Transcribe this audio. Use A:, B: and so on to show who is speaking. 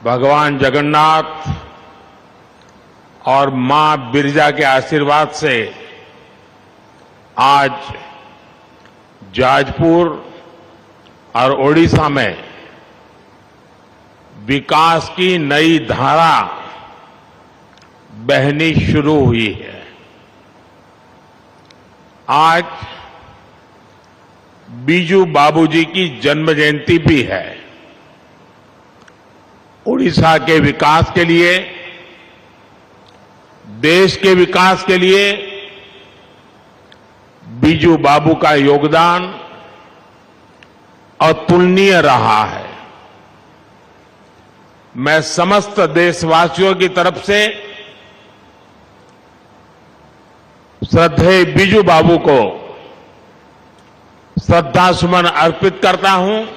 A: भगवान जगन्नाथ और मां बिरजा के आशीर्वाद से आज जाजपुर और ओडिशा में विकास की नई धारा बहनी शुरू हुई है। आज बीजू बाबूजी की जन्म जयंती भी है। ओडिशा के विकास के लिए, देश के विकास के लिए बीजू बाबू का योगदान अतुलनीय रहा है। मैं समस्त देशवासियों की तरफ से श्रद्धेय बीजू बाबू को श्रद्धासुमन अर्पित करता हूं